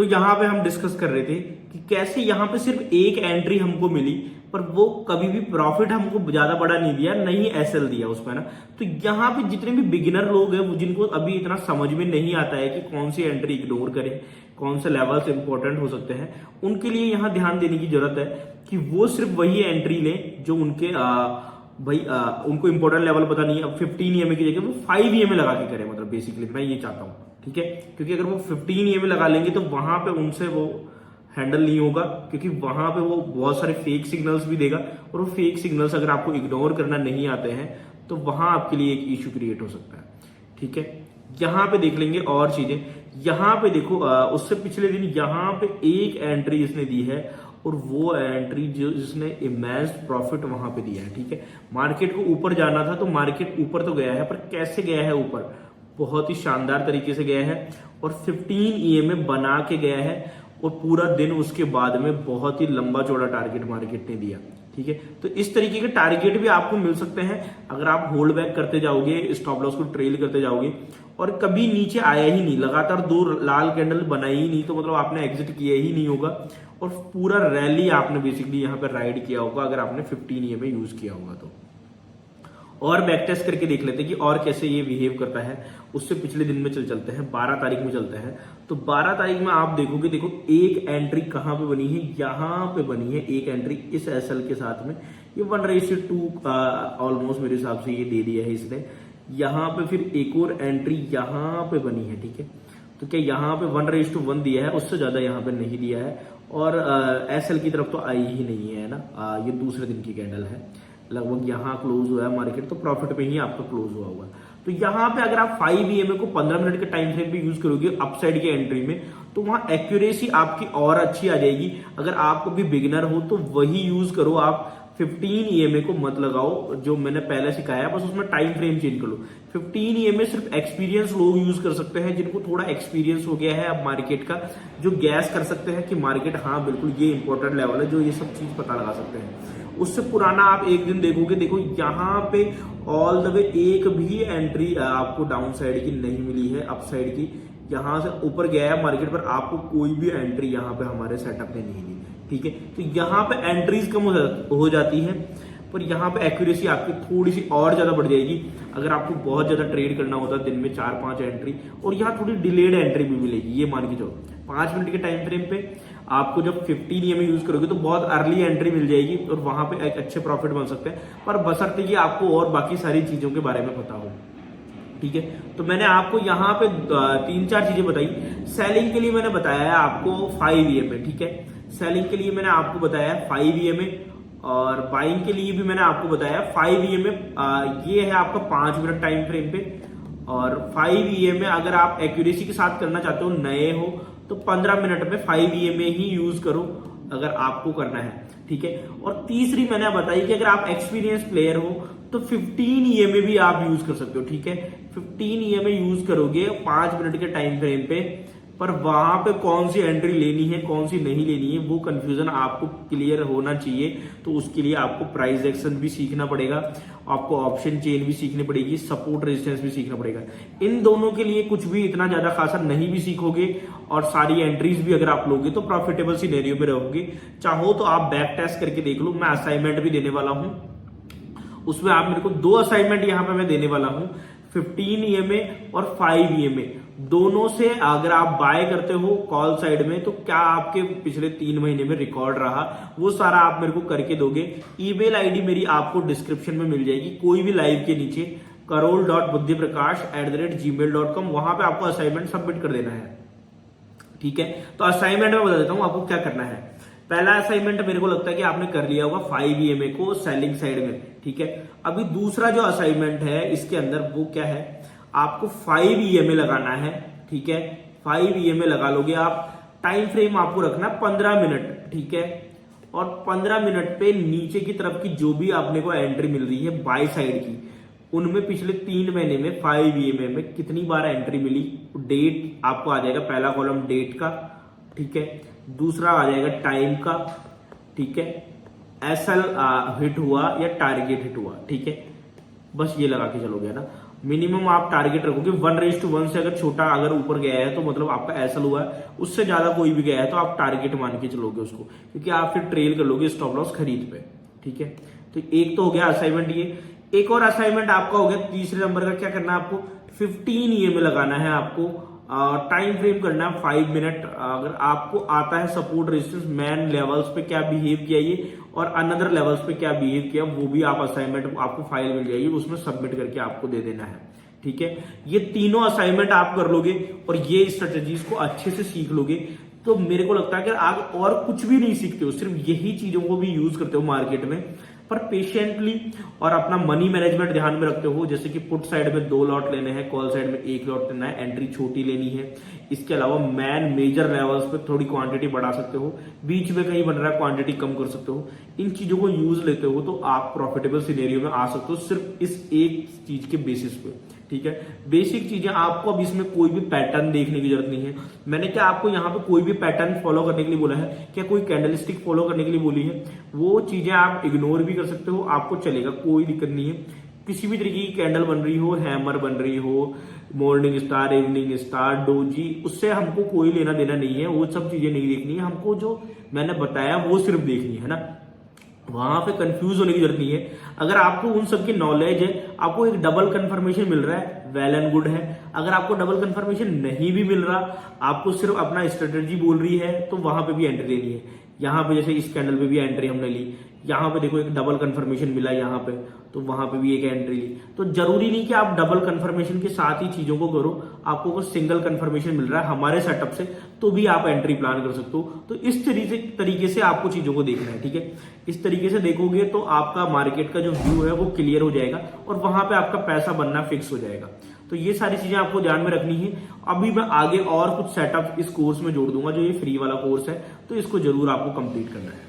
तो यहाँ पे हम डिस्कस कर रहे थे कि कैसे यहाँ पे सिर्फ एक एंट्री हमको मिली, पर वो कभी भी प्रॉफिट हमको ज्यादा बड़ा नहीं दिया, नहीं एसएल दिया उसमें ना। तो यहाँ पे जितने भी बिगिनर लोग हैं जिनको अभी इतना समझ में नहीं आता है कि कौन सी एंट्री इग्नोर करें, कौन से लेवल्स इंपॉर्टेंट हो सकते हैं, उनके लिए यहाँ ध्यान देने की जरूरत है कि वो सिर्फ वही एंट्री लें जो उनके उनको इंपॉर्टेंट लेवल पता नहीं है। अब 15 ईएमए की जगह वो 5 ईएमए लगा के करें, मतलब बेसिकली मैं ये चाहता हूँ, ठीक है। क्योंकि अगर वो 15 ईएमए लगा लेंगे तो वहां पे उनसे वो हैंडल नहीं होगा, क्योंकि वहां पे वो बहुत सारे फेक सिग्नल्स भी देगा, और वो फेक सिग्नल्स अगर आपको इग्नोर करना नहीं आते हैं तो वहां आपके लिए एक इश्यू क्रिएट हो सकता है, ठीक है। यहाँ पे देख लेंगे और चीजें। यहाँ पे देखो उससे पिछले दिन यहाँ पे एक एंट्री इसने दी है, और वो एंट्री जो जिसने इमेंस प्रॉफिट वहां पे दिया है, ठीक है। मार्केट को ऊपर जाना था तो मार्केट ऊपर तो गया है, पर कैसे गया है ऊपर, बहुत ही शानदार तरीके से गया है, और 15 ईएमए बना के गया है, और पूरा दिन उसके बाद में बहुत ही लंबा चौड़ा टारगेट मार्केट ने दिया, ठीक है। तो इस तरीके के टारगेट भी आपको मिल सकते हैं अगर आप होल्ड बैक करते जाओगे, स्टॉप लॉस को ट्रेल करते जाओगे, और कभी नीचे आया ही नहीं, लगातार 2 लाल कैंडल बनाई ही नहीं, तो मतलब आपने एग्जिट किया ही नहीं होगा, और पूरा रैली आपने बेसिकली यहाँ पर राइड किया होगा अगर आपने 15 ईएमए यूज किया होगा तो। और बैक टेस्ट करके देख लेते हैं कि और कैसे ये बिहेव करता है। उससे पिछले दिन में चलते हैं, 12 तारीख में चलते हैं। तो 12 तारीख में आप देखोगे, देखो एक एंट्री कहां पे बनी है, यहां पे बनी है एक एंट्री इस एसएल के साथ में, ये 1:2 ऑलमोस्ट मेरे हिसाब से ये दे दिया है इसने। यहाँ पे फिर एक और एंट्री यहाँ पे बनी है, ठीक है। तो क्या यहाँ पे 1:1 दिया है, उससे ज्यादा यहाँ पे नहीं दिया है, और एसएल की तरफ तो आई ही नहीं है ना। ये दूसरे दिन की कैंडल है, लगभग यहाँ क्लोज हुआ है मार्केट, तो प्रॉफिट पे ही आपका क्लोज हुआ होगा। तो यहाँ पे अगर आप 5 ईएमए को 15 मिनट के टाइम फ्रेम पे यूज करोगे अपसाइड की एंट्री में, तो वहां एक्यूरेसी आपकी और अच्छी आ जाएगी। अगर आप भी बिगिनर हो तो वही यूज करो, आप 15 ईएमए को मत लगाओ जो मैंने पहले सिखाया, बस उसमें टाइम फ्रेम चेंज कर लो। 15 ईएमए सिर्फ एक्सपीरियंस लोग यूज कर सकते हैं, जिनको थोड़ा एक्सपीरियंस हो गया है अब मार्केट का, जो गैस कर सकते हैं कि मार्केट हाँ बिल्कुल ये इंपॉर्टेंट लेवल है, जो ये सब चीज पता लगा सकते हैं। उससे पुराना आप एक दिन देखोगे, देखो यहाँ पे ऑल द वे एक भी एंट्री आपको डाउन साइड की नहीं मिली है, अप साइड की। यहां से ऊपर गया है मार्केट पर, आपको कोई भी एंट्री यहाँ पे हमारे सेटअप में नहीं दी, ठीक है। तो यहाँ पे एंट्रीज कम हो जाती है, पर यहाँ पे एक्यूरेसी आपकी थोड़ी सी और ज्यादा बढ़ जाएगी अगर आपको बहुत ज्यादा ट्रेड करना होता है दिन में 4-5 एंट्री। और यहाँ थोड़ी डिलेड एंट्री भी मिलेगी, ये मान के चलो 5 मिनट के टाइम फ्रेम पे आपको जब 15 ईएमए यूज करोगे तो बहुत अर्ली एंट्री मिल जाएगी, और वहां पे एक अच्छे प्रॉफिट बन सकते हैं, पर बशर्ते कि आपको और बाकी सारी चीजों के बारे में पता हो, ठीक है। तो मैंने आपको यहाँ पे 3-4 चीजें बताई। सेलिंग के लिए मैंने बताया है आपको 5 ईएमए, ठीक है। सेलिंग के लिए मैंने आपको बताया 5 ईएमए, और बाइंग के लिए भी मैंने आपको बताया 5 ईएमए। ये है आपका 5 मिनट टाइम फ्रेम पे, और 5 ईएमए अगर आप एक्यूरेसी के साथ करना चाहते हो, नए हो, तो 15 मिनट में 5 ईएमए ही यूज करो अगर आपको करना है, ठीक है। और तीसरी मैंने बताई कि अगर आप एक्सपीरियंस प्लेयर हो तो 15 ईएमए भी आप यूज कर सकते हो, ठीक है। 15 ईएमए यूज करोगे 5 मिनट के टाइम फ्रेम पे, पर वहां पे कौन सी एंट्री लेनी है कौन सी नहीं लेनी है वो कंफ्यूजन आपको क्लियर होना चाहिए। तो उसके लिए आपको प्राइस एक्शन भी सीखना पड़ेगा, आपको ऑप्शन चेन भी सीखनी पड़ेगी, सपोर्ट रेजिस्टेंस भी सीखना पड़ेगा। इन दोनों के लिए कुछ भी इतना ज्यादा खासा नहीं भी सीखोगे, और सारी एंट्रीज भी अगर आप लोगे तो प्रॉफिटेबल सिनेरियो में रहोगे। चाहो तो आप बैक टेस्ट करके देख लो, मैं असाइनमेंट भी देने वाला हूं, उसमें आप मेरे को 2 असाइनमेंट यहां पे मैं देने वाला हूं, 15 ईएमए और 5 ईएमए। दोनों से अगर आप बाय करते हो कॉल साइड में, तो क्या आपके पिछले 3 महीने में रिकॉर्ड रहा, वो सारा आप मेरे को करके दोगे। ईमेल आईडी मेरी आपको डिस्क्रिप्शन में मिल जाएगी, कोई भी लाइव के नीचे karol.buddhiprakash@gmail.com, वहां पे आपको असाइनमेंट सबमिट कर देना है, ठीक है। तो असाइनमेंट में बता देता हूं आपको क्या करना है। पहला असाइनमेंट मेरे को लगता है कि आपने कर लिया होगा 5 ईएमए को सेलिंग साइड में, ठीक है। अभी दूसरा जो असाइनमेंट है इसके अंदर वो क्या है, आपको 5 ईएमए लगाना है, ठीक है। 5 ईएमए लगा लोगे आप, टाइम फ्रेम आपको रखना 15 मिनट, ठीक है। और 15 मिनट पे नीचे की तरफ की जो भी आपने को एंट्री मिल रही है बाय साइड की, उनमें पिछले 3 महीने में 5 ईएमए में कितनी बार एंट्री मिली, डेट आपको आ जाएगा, पहला कॉलम डेट का, ठीक है। दूसरा आ जाएगा टाइम का, ठीक है। एसएल हिट हुआ या टारगेट हिट हुआ, ठीक है। बस ये लगा के चलोगे ना। मिनिमम आप टारगेट रखोगे 1:1 से, अगर छोटा अगर ऊपर गया है तो मतलब आपका एसएल हुआ है, उससे ज्यादा कोई भी गया है तो आप टारगेट मान के चलोगे उसको, क्योंकि आप फिर ट्रेल कर लोगे स्टॉप लॉस खरीद पे। ठीक है, तो एक तो हो गया असाइनमेंट ये। एक और असाइनमेंट आपका हो गया तीसरे नंबर का, क्या करना है आपको 15 EMA लगाना है आपको, टाइम फ्रेम करना है 5 मिनट। अगर आपको आता है सपोर्ट रेजिस्टेंस मैन लेवल्स पे क्या बिहेव किया ये और अनदर लेवल्स पे क्या बिहेव किया, वो भी आप असाइनमेंट आपको फाइल मिल जाएगी, उसमें सबमिट करके आपको दे देना है। ठीक है, ये तीनों असाइनमेंट आप कर लोगे और ये स्ट्रेटेजीज को अच्छे से सीख लोगे, तो मेरे को लगता है कि आप और कुछ भी नहीं सीखते हो, सिर्फ यही चीजों को भी यूज करते हो मार्केट में, पर पेशेंटली और अपना मनी मैनेजमेंट ध्यान में रखते हो। जैसे कि पुट साइड में 2 लॉट लेने हैं, कॉल साइड में 1 लॉट लेना है, एंट्री छोटी लेनी है। इसके अलावा मैन मेजर लेवल्स पे थोड़ी क्वांटिटी बढ़ा सकते हो, बीच में कहीं बन रहा है क्वांटिटी कम कर सकते हो। इन चीजों को यूज लेते हो तो आप प्रॉफिटेबल सिनेरियो में आ सकते हो, सिर्फ इस एक चीज के बेसिस पे। ठीक है, बेसिक चीजें आपको, अब इसमें कोई भी पैटर्न देखने की जरूरत नहीं है। मैंने क्या आपको यहाँ पे कोई भी पैटर्न फॉलो करने के लिए बोला है, क्या कोई कैंडलस्टिक फॉलो करने के लिए बोली है, वो चीजें आप इग्नोर भी कर सकते हो, आपको चलेगा, कोई दिक्कत नहीं है। किसी भी तरीके की कैंडल बन रही हो, हैमर बन रही हो, morning star, evening star, doji, उससे हमको कोई लेना देना नहीं है, वो सब चीजें नहीं देखनी है हमको। जो मैंने बताया वो सिर्फ देखनी है ना, वहां पे कंफ्यूज होने की जरूरत नहीं है। अगर आपको उन सब की नॉलेज है, आपको एक डबल कंफर्मेशन मिल रहा है, वेल एंड गुड है। अगर आपको डबल कंफर्मेशन नहीं भी मिल रहा, आपको सिर्फ अपना स्ट्रेटेजी बोल रही है, तो वहां पे भी एंट्री लेनी है। यहाँ पे जैसे इस कैंडल पे भी एंट्री हमने ली, यहाँ पे देखो एक डबल कंफर्मेशन मिला यहाँ पे, तो वहां पे भी एक एंट्री ली। तो जरूरी नहीं कि आप डबल कंफर्मेशन के साथ ही चीजों को करो, आपको अगर सिंगल कंफर्मेशन मिल रहा है हमारे सेटअप से तो भी आप एंट्री प्लान कर सकते हो। तो इस तरीके से आपको चीजों को देखना है। ठीक है, इस तरीके से देखोगे तो आपका मार्केट का जो व्यू है वो क्लियर हो जाएगा और वहां पे आपका पैसा बनना फिक्स हो जाएगा। तो ये सारी चीजें आपको ध्यान में रखनी है। अभी मैं आगे और कुछ सेटअप इस कोर्स में जोड़ दूंगा, जो ये फ्री वाला कोर्स है, तो इसको जरूर आपको कंप्लीट करना है।